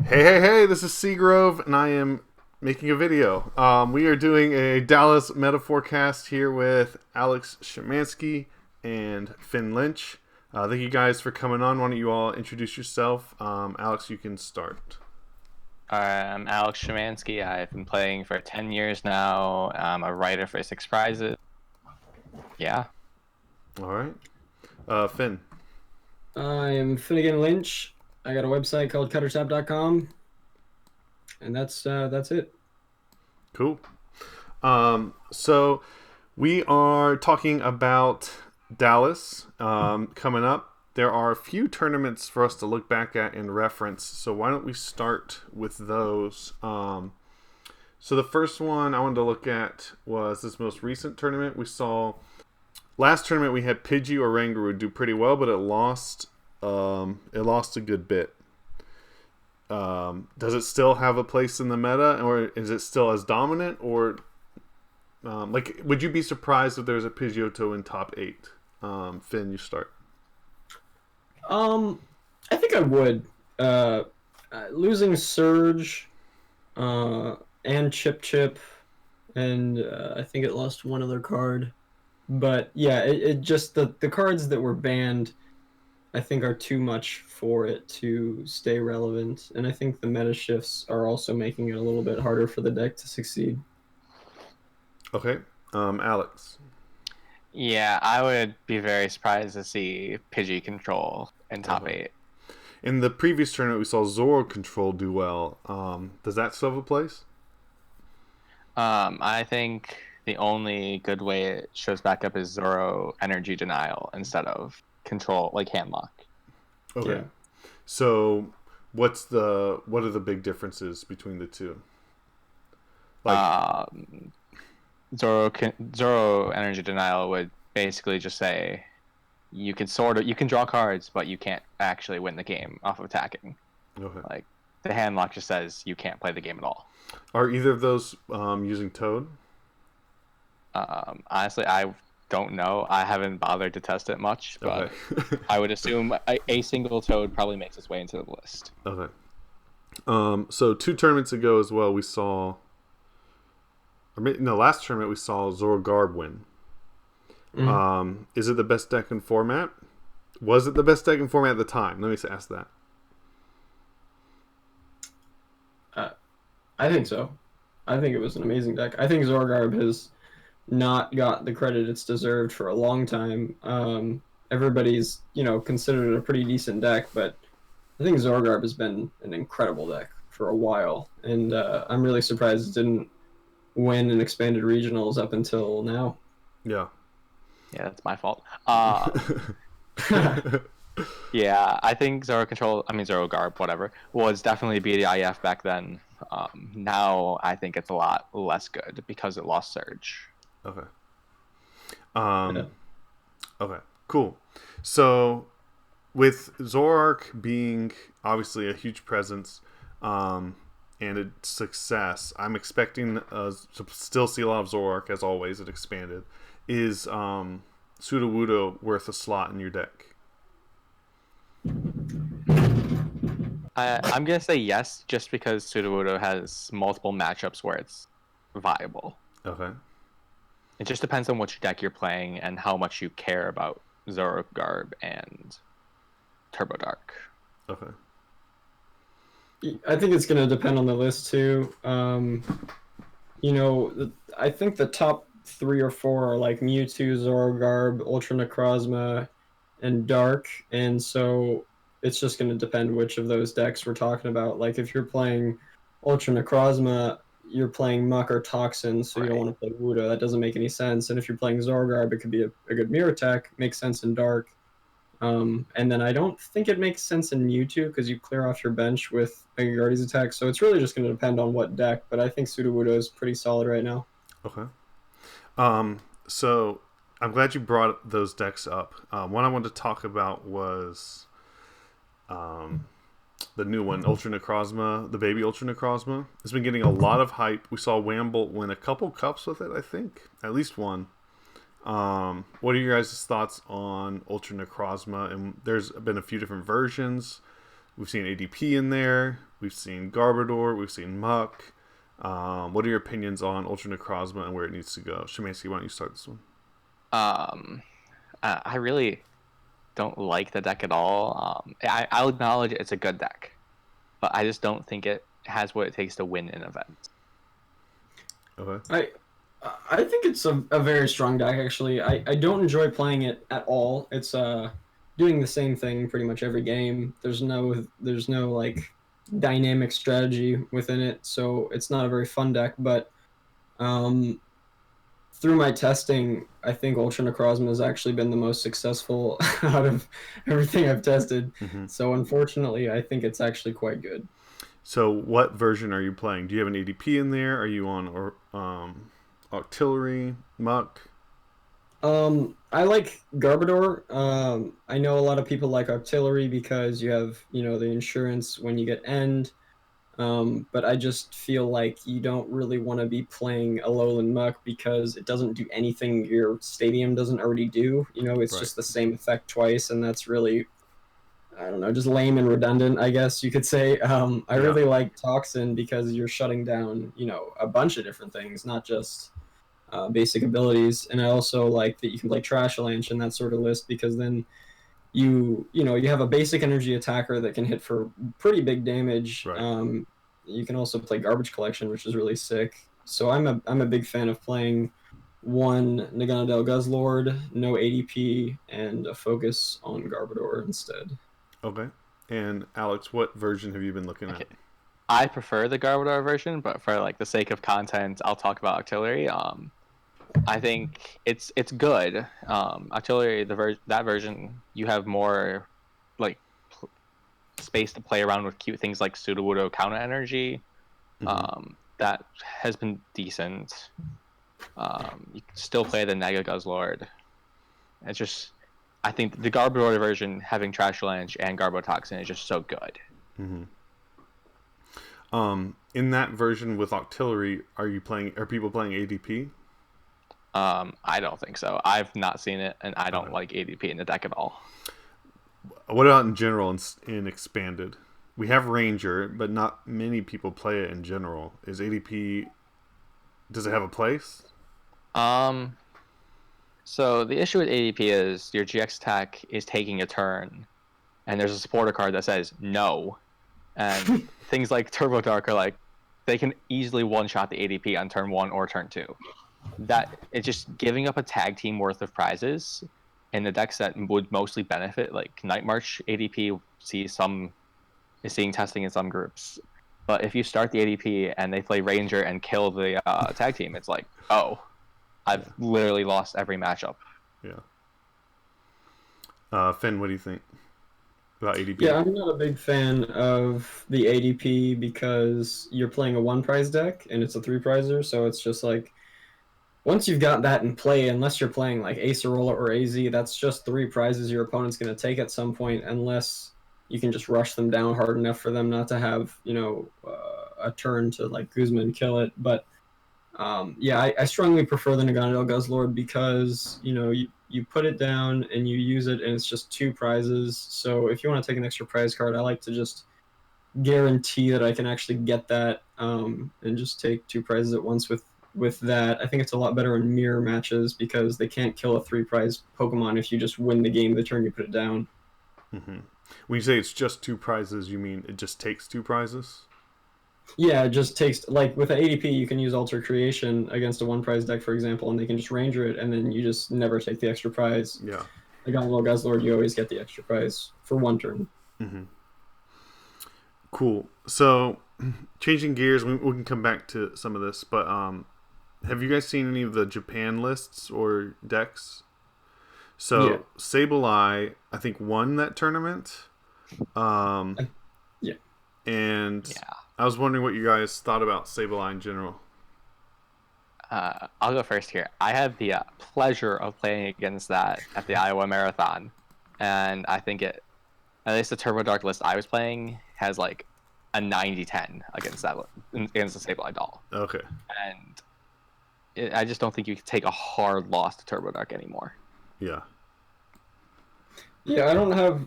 Hey, this is Seagrove, and I am making a video. We are doing a Dallas meta forecast here with Alex Schemanske and Phinn Lynch. Thank you guys for coming on. Why don't you all introduce yourself? Alex, you can start. I'm Alex Schemanske. I've been playing for 10 years now. I'm a writer for Six Prizes. Yeah. All right. Phinn. I am Finnegan Lynch. I got a website called cuttertap.com, and that's it. Cool. So we are talking about Dallas coming up. There are a few tournaments for us to look back at and reference, so why don't we start with those? So the first one I wanted to look at was this most recent tournament. We saw last tournament we had Pidgey or Rangaroo do pretty well, but it lost a good bit. Does it still have a place in the meta, or is it still as dominant? Or would you be surprised if there's a Pidgeotto in top 8? Finn, you start. I think I would. Losing Surge, and Chip, and I think it lost one other card. But yeah, it just the cards that were banned, I think, are too much for it to stay relevant, and I think the meta shifts are also making it a little bit harder for the deck to succeed. Okay, Alex. Yeah, I would be very surprised to see Pidgey control in top 8. In the previous tournament, we saw Zoro Control do well. Does that still have a place? I think the only good way it shows back up is Zoro Energy Denial instead of control, like Handlock. Okay. Yeah. So what are the big differences between the two? Zoro Energy Denial would basically just say you can draw cards, but you can't actually win the game off of attacking. Okay. Like the Handlock just says you can't play the game at all. Are either of those using Toad? Honestly, I don't know. I haven't bothered to test it much, but okay. I would assume a single Toad probably makes its way into the list. Okay. So 2 tournaments ago as well, we saw. Last tournament we saw Zorogarb win. Mm-hmm. Is it the best deck in format? Was it the best deck in format at the time? Let me ask that. I think so. I think it was an amazing deck. I think Zorogarb has not got the credit it's deserved for a long time. Everybody's, considered it a pretty decent deck, but I think Zorogarb has been an incredible deck for a while, and I'm really surprised it didn't win an expanded regionals up until now. Yeah. Yeah, that's my fault. Yeah, I think Zorogarb, whatever, was definitely BDIF back then. Now I think it's a lot less good because it lost Surge. Okay. Yeah. Okay. Cool. So, with Zoroark being obviously a huge presence, and a success, I'm expecting to still see a lot of Zoroark as always. It expanded. Is Sudowoodo worth a slot in your deck? I'm gonna say yes, just because Sudowoodo has multiple matchups where it's viable. Okay. It just depends on which deck you're playing and how much you care about Zorogarb and Turbo Dark. Okay. I think it's going to depend on the list too. I think the top 3 or 4 are like Mewtwo, Zorogarb, Ultra Necrozma, and Dark, and so it's just going to depend which of those decks we're talking about. Like if you're playing Ultra Necrozma, you're playing Muck or Toxin, so you don't want to play Wudo. That doesn't make any sense. And if you're playing Zorogarb, it could be a good mirror tech. Makes sense in Dark. And then I don't think it makes sense in Mewtwo because you clear off your bench with Mega Guardian's attack. So it's really just going to depend on what deck. But I think Sudowoodo is pretty solid right now. Okay. So I'm glad you brought those decks up. One I wanted to talk about was the new one, Ultra Necrozma, the baby Ultra Necrozma. It's been getting a lot of hype. We saw Wamble win a couple cups with it, I think. At least one. What are your guys' thoughts on Ultra Necrozma? And there's been a few different versions. We've seen ADP in there. We've seen Garbodor. We've seen Muck. What are your opinions on Ultra Necrozma and where it needs to go? Schemanske, why don't you start this one? I really don't like the deck at all. I'll acknowledge it's a good deck, but I just don't think it has what it takes to win an event. Okay. I think it's a very strong deck, actually. I don't enjoy playing it at all. It's doing the same thing pretty much every game. There's no like dynamic strategy within it, so it's not a very fun deck. But through my testing, I think Ultra Necrozma has actually been the most successful out of everything I've tested. Mm-hmm. So unfortunately, I think it's actually quite good. So what version are you playing? Do you have an ADP in there? Are you on Octillery, Muck? I like Garbodor. I know a lot of people like Octillery because you have, the insurance when you get end. But I just feel like you don't really want to be playing Alolan Muck because it doesn't do anything your stadium doesn't already do. It's Right. just the same effect twice, and that's really, I don't know, just lame and redundant, I guess you could say. I really like Toxin because you're shutting down, a bunch of different things, not just basic abilities. And I also like that you can play Trash Lynch in that sort of list because then you have a basic energy attacker that can hit for pretty big damage. Right. You can also play Garbage Collection, which is really sick. So I'm a big fan of playing one Naganadel Guzzlord, no ADP, and a focus on Garbodor instead. Okay. And Alex, what version have you been looking at? I prefer the Garbodor version, but for like the sake of content, I'll talk about Octillery. I think it's good. Artillery, that version, you have more like space to play around with cute things like sudowoodo counter energy. Mm-hmm. That has been decent. You can still play the Nega Guzzlord. It's just, I think the Garbodor version having Trash Lynch and Garbotoxin is just so good. Mm-hmm. In that version with Octillery, are people playing ADP? I don't think so. I've not seen it, and I don't like ADP in the deck at all. What about in general in Expanded? We have Ranger, but not many people play it in general. Is ADP... Does it have a place? So the issue with ADP is your GX attack is taking a turn, and there's a supporter card that says no. And things like Turbo Dark are like, they can easily one-shot the ADP on turn 1 or turn 2. That it's just giving up a tag team worth of prizes in the decks that would mostly benefit, like Night March ADP is seeing testing in some groups. But if you start the ADP and they play Ranger and kill the tag team, it's like, oh, I've literally lost every matchup. Yeah. Phinn, what do you think about ADP? Yeah, I'm not a big fan of the ADP because you're playing a 1-prize deck and it's a 3-prizer, so it's just like, once you've got that in play, unless you're playing like Acerola or AZ, that's just 3 prizes your opponent's going to take at some point, unless you can just rush them down hard enough for them not to have, a turn to like Guzman kill it. But I strongly prefer the Naganadel Guzzlord because, you put it down and you use it and it's just 2 prizes. So if you want to take an extra prize card, I like to just guarantee that I can actually get that and just take 2 prizes at once with that. I think it's a lot better in mirror matches because they can't kill a 3-prize Pokemon if you just win the game the turn you put it down. Mm-hmm. When you say it's just 2 prizes, you mean it just takes 2 prizes? Yeah, it just takes, like with an ADP, you can use Alter Creation against a 1-prize deck, for example, and they can just Ranger it, and then you just never take the extra prize. Yeah. Like on Little Guzzlord, you always get the extra prize for 1 turn. Mm-hmm. Cool. So, changing gears, we can come back to some of this, but have you guys seen any of the Japan lists or decks? So, Sableye, I think, won that tournament. And I was wondering what you guys thought about Sableye in general. I'll go first here. I had the pleasure of playing against that at the Iowa Marathon, and I think at least the Turbo Dark list I was playing has like a 90-10 against the Sableye doll. Okay. And I just don't think you can take a hard loss to Turbo Dark anymore. Yeah, I don't have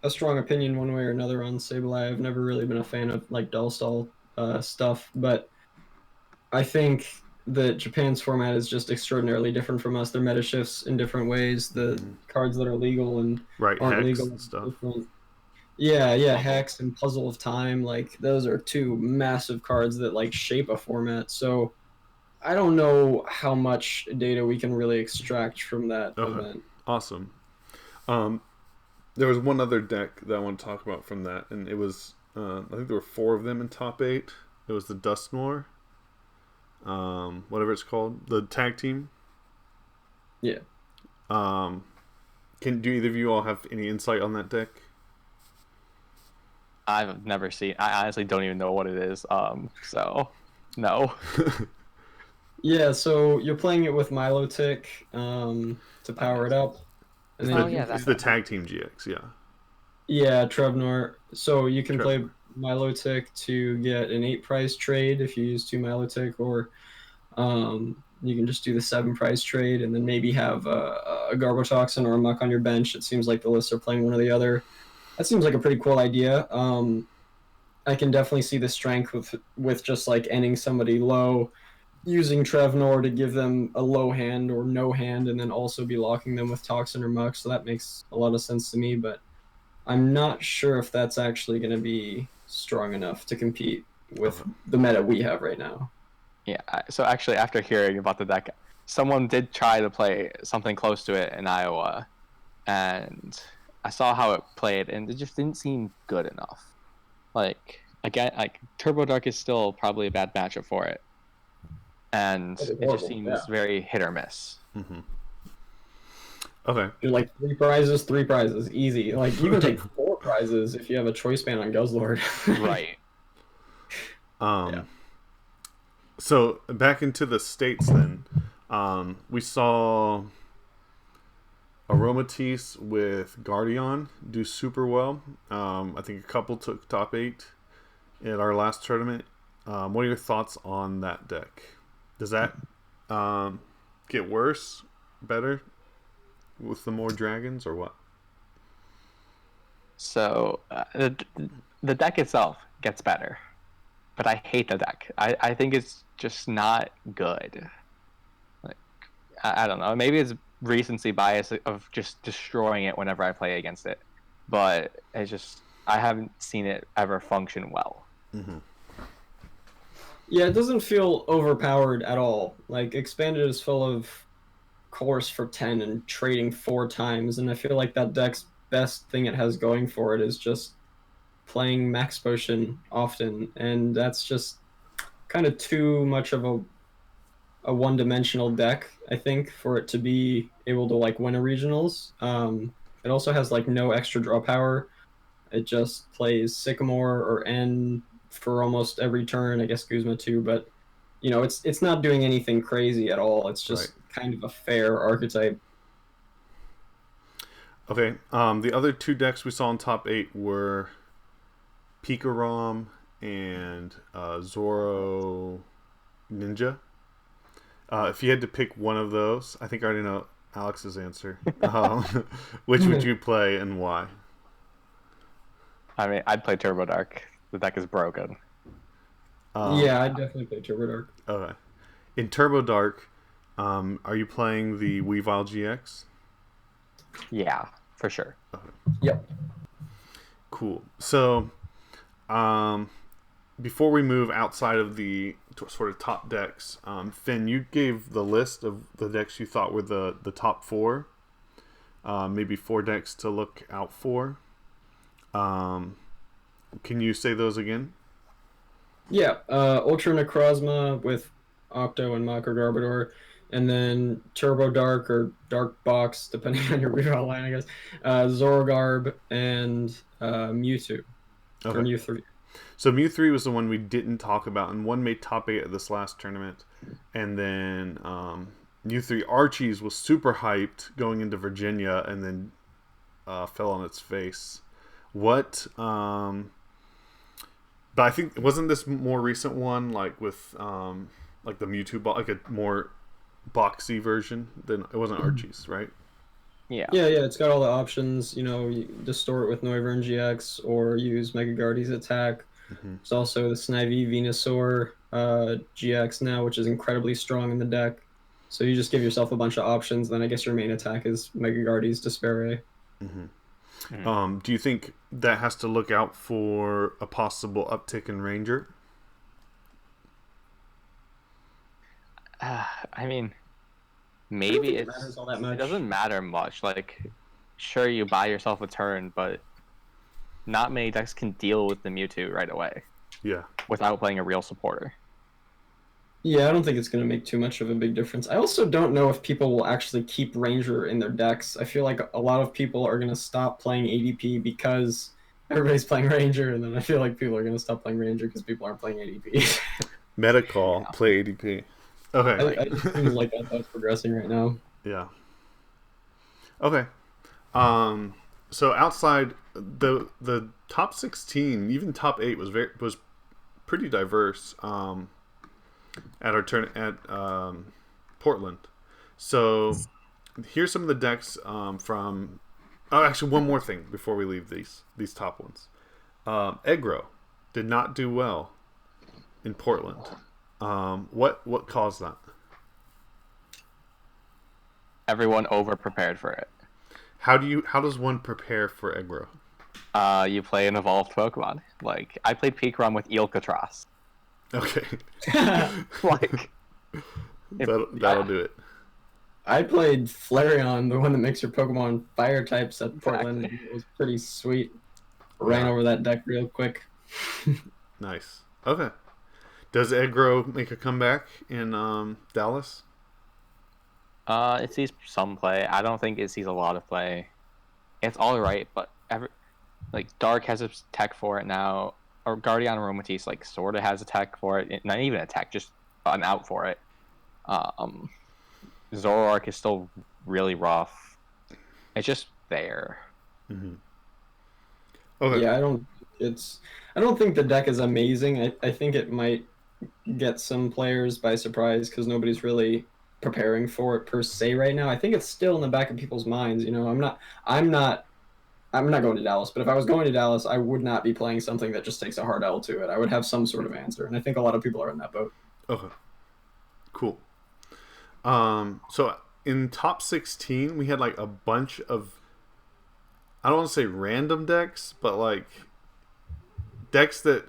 a strong opinion one way or another on Sableye. I've never really been a fan of like dull stall stuff, but I think that Japan's format is just extraordinarily different from us. Their meta shifts in different ways. The cards that are legal and Right, aren't hex legal and stuff. different. Yeah, yeah, Puzzle. Hex and Puzzle of Time, like those are two massive cards that like shape a format. So I don't know how much data we can really extract from that Okay, event. awesome. Um, there was one other deck that I want to talk about from that, and it was I think there were 4 of them in top 8. It was the Dustmore, whatever it's called, the tag team. Yeah. Um, do either of you all have any insight on that deck? I've never seen. I honestly don't even know what it is. So no. Yeah, so you're playing it with Milotic to power it up. And It's then Oh you yeah, can it's that the guy. tag team GX, yeah. Yeah, Trevnor. So you can play Trevor. Milotic to get an 8 price trade if you use 2 Milotic, or you can just do the 7 price trade and then maybe have a Garbotoxin or a Muck on your bench. It seems like the lists are playing one or the other. That seems like a pretty cool idea. I can definitely see the strength with just like ending somebody low, using Trevnor to give them a low hand or no hand, and then also be locking them with Toxin or Muck. So that makes a lot of sense to me, but I'm not sure if that's actually going to be strong enough to compete with Okay. the meta we have right now. Yeah. So actually, after hearing about the deck, someone did try to play something close to it in Iowa, and I saw how it played, and it just didn't seem good enough. Like again, like Turbo Dark is still probably a bad matchup for it, and That'd be it just horrible. Yeah. seems very hit or miss. Mm-hmm. Okay. You're like 3 prizes, easy. Like you can take 4 prizes if you have a choice ban on Guzzlord. Right. Yeah. Um, so back into the States then. We saw Aromatisse with Guardian do super well. I think a couple took top 8 at our last tournament. What are your thoughts on that deck? Does that get worse, better with the more dragons, or what? So the deck itself gets better, but I hate the deck. I think it's just not good. Like I don't know. Maybe it's recency bias of just destroying it whenever I play against it, but it's just I haven't seen it ever function well. Mm-hmm. Yeah, it doesn't feel overpowered at all. Like Expanded is full of course for 10 and trading 4 times, and I feel like that deck's best thing it has going for it is just playing Max Potion often, and that's just kind of too much of a one-dimensional deck, I think, for it to be able to like win a regionals. It also has like no extra draw power. It just plays Sycamore or N for almost every turn. I guess Guzma too, but it's not doing anything crazy at all. It's Right. just kind of a fair archetype. Okay. The other 2 decks we saw in top 8 were Pikarom and Zoro Ninja. If you had to pick one of those, I think I already know Alex's answer. Which would you play and why? I mean, I'd play Turbo Dark. The deck is broken. Yeah, I'd definitely play Turbo Dark. Okay. In Turbo Dark, are you playing the Weavile GX? Yeah, for sure. Yep. Cool. So, before we move outside of the sort of top decks, Finn, you gave the list of the decks you thought were the top 4. Maybe 4 decks to look out for. Can you say those again? Yeah, Ultra Necrozma with Octo and Mako Garbodor, and then Turbo Dark or Dark Box, depending on your reroll line, I guess. Zorogarb and Mewtwo, or Okay. Mew3. So Mew3 was the one we didn't talk about, and one made top 8 at this last tournament. And then Mew3 Archie's was super hyped going into Virginia, and then fell on its face. What? But I think wasn't this more recent one like with like the Mewtwo like a more boxy version than it wasn't Archie's, right? Yeah. Yeah, it's got all the options. You know, you distort with Noivern GX or use Mega Guardian's attack. Mm-hmm. There's also the Snivy Venusaur GX now, which is incredibly strong in the deck. So you just give yourself a bunch of options. Then I guess your main attack is Mega Guardian's Despair. Mm-hmm. Do you think that has to look out for a possible uptick in Ranger? I mean, I don't maybe think it matters all that it much. doesn't matter much. Like, sure, you buy yourself a turn, but not many decks can deal with the Mewtwo right away Yeah. without playing a real supporter. Yeah, I don't think it's going to make too much of a big difference. I also don't know if people will actually keep Ranger in their decks. I feel like a lot of people are going to stop playing ADP because everybody's playing Ranger, and then I feel like people are going to stop playing Ranger because people aren't playing ADP. Meta call, play ADP. Okay. I just seems like that's progressing right now. Yeah. Okay. So outside the top 16, even top 8 was pretty diverse. At our turn at Portland. So here's some of the decks from. Oh, actually, one more thing before we leave these top ones. Egro did not do well in Portland. What caused that? Everyone over prepared for it. How does one prepare for Egro? You play an evolved Pokemon. Like, I played Pikarom with Eelkatras. Okay. Like, that'll do it. I played Flareon, the one that makes your Pokemon fire types at Portland. Exactly. It was pretty sweet. Ran over that deck real quick. Nice. Okay. Does Egro make a comeback in Dallas? It sees some play. I don't think it sees a lot of play. It's all right, but Dark has a tech for it now, or Guardian Aromatisse like sort of has a tech for it. Not even a tech, just an out for it. Zoroark is still really rough. It's just there. Mm-hmm. Okay. Yeah, I don't think the deck is amazing. I think it might get some players by surprise because nobody's really preparing for it per se right now. I think it's still in the back of people's minds. You know, I'm not going to Dallas, but if I was going to Dallas, I would not be playing something that just takes a hard L to it. I would have some sort of answer, and I think a lot of people are in that boat. Okay. Cool. So in top 16, we had like a bunch of, I don't want to say random decks, but like decks that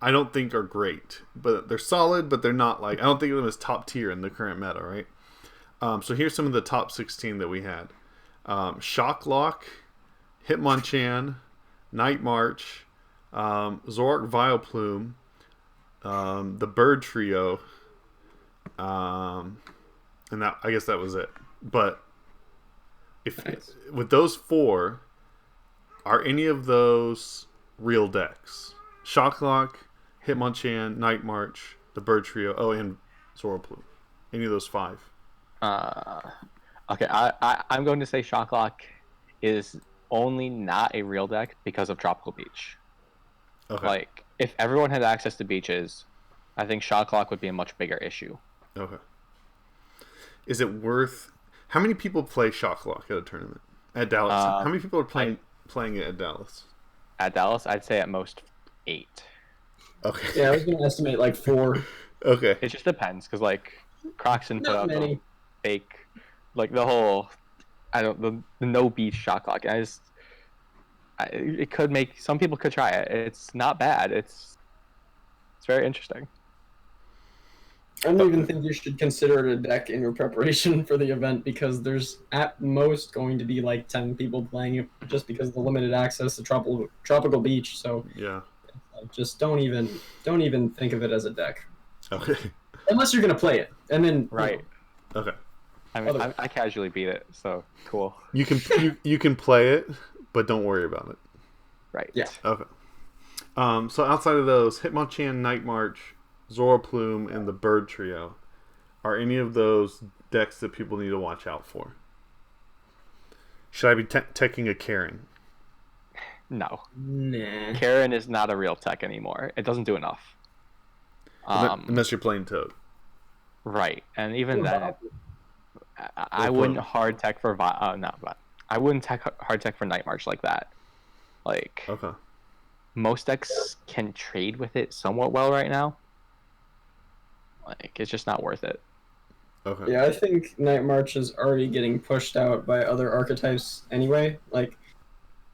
I don't think are great, but they're solid, but they're not like, I don't think of them as top tier in the current meta, right? So here's some of the top 16 that we had. Shocklock, Hitmonchan, Night March, Zork Vileplume, the Bird Trio, and that, I guess that was it. But if Nice. with those 4, are any of those real decks? Shocklock, Hitmonchan, Night March, the Bird Trio, and Zoroplume. Any of those 5? Okay, I'm going to say Shocklock is only not a real deck because of Tropical Beach. Okay. Like, if everyone had access to beaches, I think Shocklock would be a much bigger issue. Okay. Is it worth? How many people play Shocklock at a tournament at Dallas? How many people are playing it at Dallas? At Dallas, I'd say at most 8. Okay. Yeah, I was going to estimate like 4. Okay. It just depends, because like Croxon put Not out many. the fake, like the whole, the no beach Shocklock. It could make some people could try it. It's not bad. It's very interesting. I don't even think you should consider it a deck in your preparation for the event because there's at most going to be like 10 people playing it just because of the limited access to tropical beach. So Yeah. just don't even think of it as a deck Okay. unless you're gonna play it, and then Right. Okay. I mean, I casually beat it, so cool. You can play it, but don't worry about it. Right. Yeah. Okay. So outside of those, Hitmonchan, Night March, Zoroplume, and the Bird Trio, are any of those decks that people need to watch out for? Should I be teching a Karen? No. Nah. Karen is not a real tech anymore. It doesn't do enough. Unless you're playing Toad. Right. And even then, I wouldn't hard tech for I wouldn't hard tech for Night March like that. Like, Okay. most decks can trade with it somewhat well right now. Like, it's just not worth it. Okay. Yeah, I think Night March is already getting pushed out by other archetypes anyway. Like,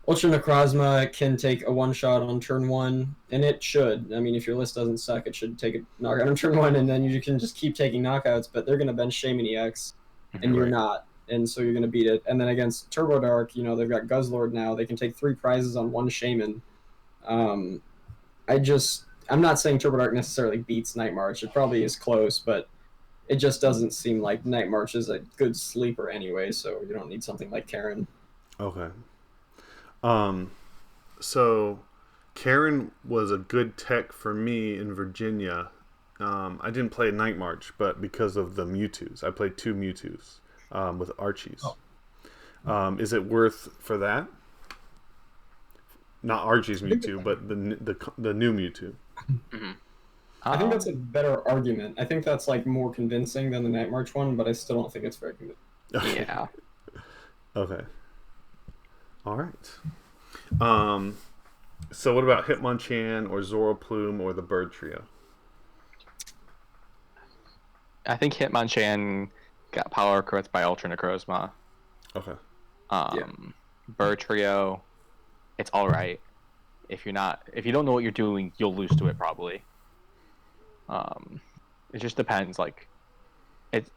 Ultra Necrozma can take a one-shot on turn 1, and it should. I mean, if your list doesn't suck, it should take a knockout on turn 1, and then you can just keep taking knockouts, but they're going to bench Shaman EX, and you're Right. not, and so you're going to beat it. And then against Turbo Dark, you know, they've got Guzzlord now. They can take 3 prizes on 1 Shaman. I'm not saying Turbo Dark necessarily beats Night March. It probably is close, but it just doesn't seem like Night March is a good sleeper anyway, so you don't need something like Karen. Okay. So Karen was a good tech for me in Virginia. I didn't play Night March, but because of the Mewtwo's, I played 2 Mewtwo's with Archies. Is it worth for that? Not Archie's Mewtwo, but the new Mewtwo. Mm-hmm. I think that's a better argument. I think that's like more convincing than the Night March one, but I still don't think it's very convincing. Okay. Yeah. Okay. All right. So what about Hitmonchan or Zoroplume or the Bird Trio? I think Hitmonchan got power corrupted by Ultra Necrozma. Okay. Bird Trio, it's all right. If you don't know what you're doing, you'll lose to it probably. It just depends. Like,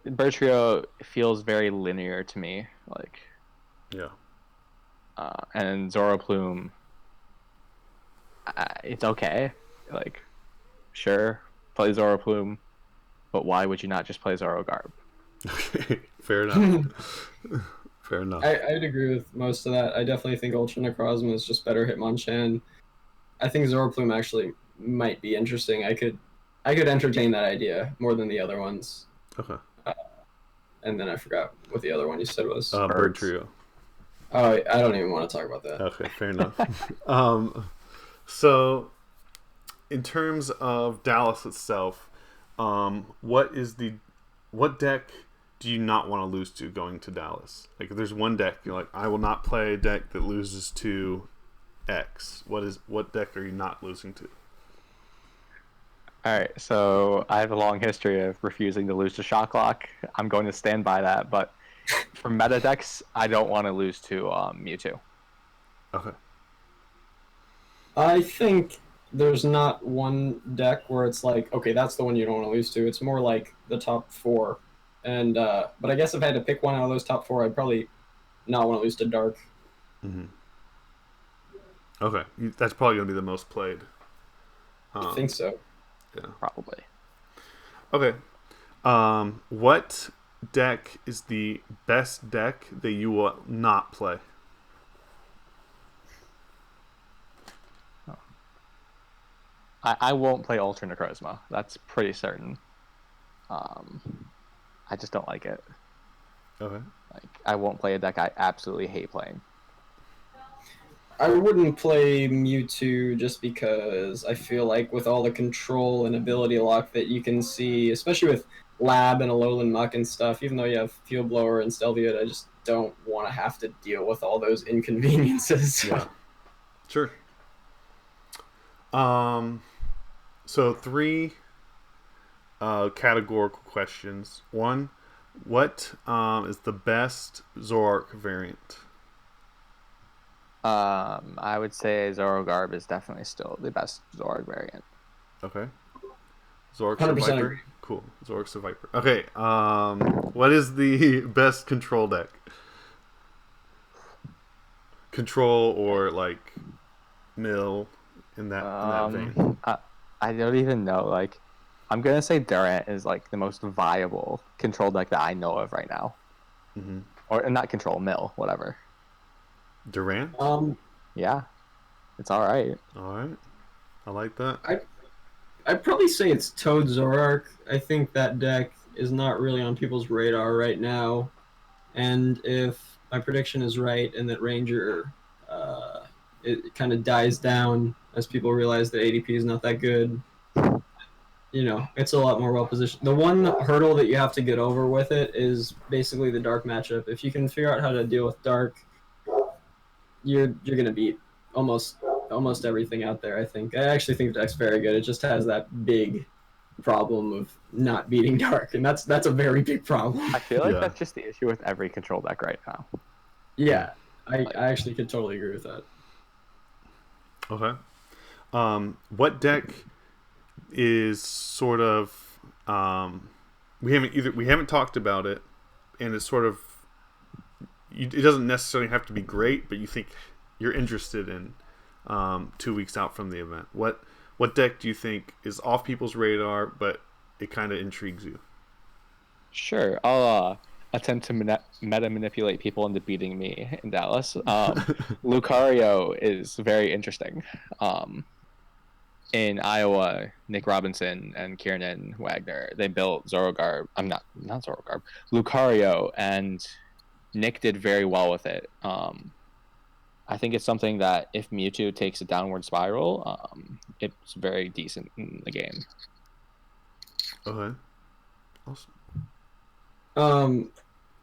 Bird Trio feels very linear to me. Like, Yeah. And Zoroplume, it's okay. Like, sure, play Zoroplume, but why would you not just play Zorogarb? Okay. Fair enough. Fair enough. I'd agree with most of that. I definitely think Ultra Necrozma is just better Hitmonchan. I think Zoroplume actually might be interesting. I could entertain that idea more than the other ones. Okay. And then I forgot what the other one you said was. Bird Trio. Oh, I don't even want to talk about that. Okay, fair enough. So, in terms of Dallas itself, what deck do you not want to lose to going to Dallas? Like, if there's one deck you're like, I will not play a deck that loses to X. What deck are you not losing to? All right, so I have a long history of refusing to lose to Shocklock. I'm going to stand by that, but for meta decks, I don't want to lose to Mewtwo. Okay. I think there's not one deck where it's like, okay, that's the one you don't want to lose to. It's more like the top 4. And but I guess if I had to pick one out of those top 4, I'd probably not want to lose to Dark. Mm-hmm. Okay, that's probably going to be the most played. I think so. Yeah. Probably. Okay. What deck is the best deck that you will not play? I won't play Ultra Necrozma. That's pretty certain. I just don't like it. Okay. Like, I won't play a deck I absolutely hate playing. I wouldn't play Mewtwo just because I feel like with all the control and ability lock that you can see, especially with Lab and Alolan Muck and stuff, even though you have Field Blower and Stelviot, I just don't want to have to deal with all those inconveniences. Yeah. Sure. So 3 categorical questions. 1, what is the best Zoroark variant? I would say Zorogarb is definitely still the best Zoroark variant. Okay. Zoroark's a 100% Viper. agree. Cool. Zoroark's a Viper. Okay. What is the best control deck? Control or like mill in that vein. I don't even know. Like, I'm gonna say Durant is like the most viable control deck that I know of right now. Mm-hmm. Or not control, mill, whatever. Durant? Yeah, it's all right. All right. I like that. I'd probably say it's Toad Zoroark. I think that deck is not really on people's radar right now. And if my prediction is right and that Ranger it kind of dies down as people realize that ADP is not that good, you know, it's a lot more well positioned. The one hurdle that you have to get over with it is basically the Dark matchup. If you can figure out how to deal with Dark you're gonna beat almost everything out there. I think. I actually think the deck's very good. It just has that big problem of not beating dark, and that's a very big problem. I feel like Yeah. that's just the issue with every control deck right now. Yeah, I actually could totally agree with that. Okay. What deck is sort of we haven't talked about it, and it's sort of it doesn't necessarily have to be great, but you think you're interested in 2 weeks out from the event. What deck do you think is off people's radar, but it kind of intrigues you? Sure, I'll attempt to meta manipulate people into beating me in Dallas. Lucario is very interesting. In Iowa, Nick Robinson and Kieran Wagner, they built Zorogarb. I'm not Zorogarb, Lucario, and Nick did very well with it. I think it's something that if Mewtwo takes a downward spiral, it's very decent in the game. Okay. Awesome.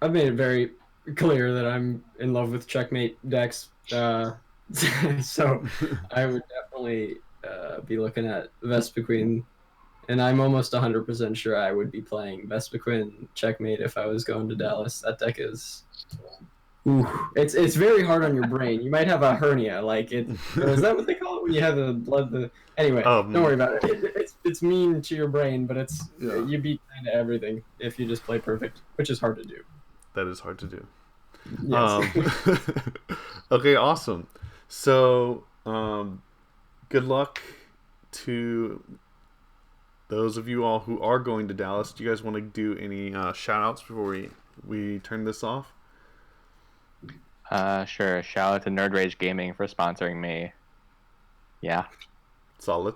I've made it very clear that I'm in love with checkmate decks. So I would definitely be looking at Vespiquen, and I'm almost 100% sure I would be playing Vespiquen checkmate if I was going to Dallas. That deck is. Ooh, it's very hard on your brain. You might have a hernia, like it. Or is that what they call it when you have the blood? Anyway, don't worry about it. It's mean to your brain, but you beat kind of everything if you just play perfect, which is hard to do. That is hard to do. Yes. Okay, awesome. So, good luck to those of you all who are going to Dallas. Do you guys want to do any shout outs before we turn this off? Sure. Shout out to Nerd Rage Gaming for sponsoring me. Yeah. Solid.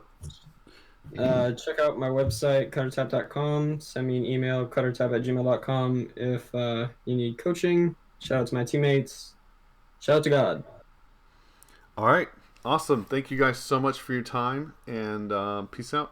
Check out my website, cuttertap.com. Send me an email, cuttertap@gmail.com if you need coaching. Shout out to my teammates. Shout out to God. All right. Awesome. Thank you guys so much for your time, and peace out.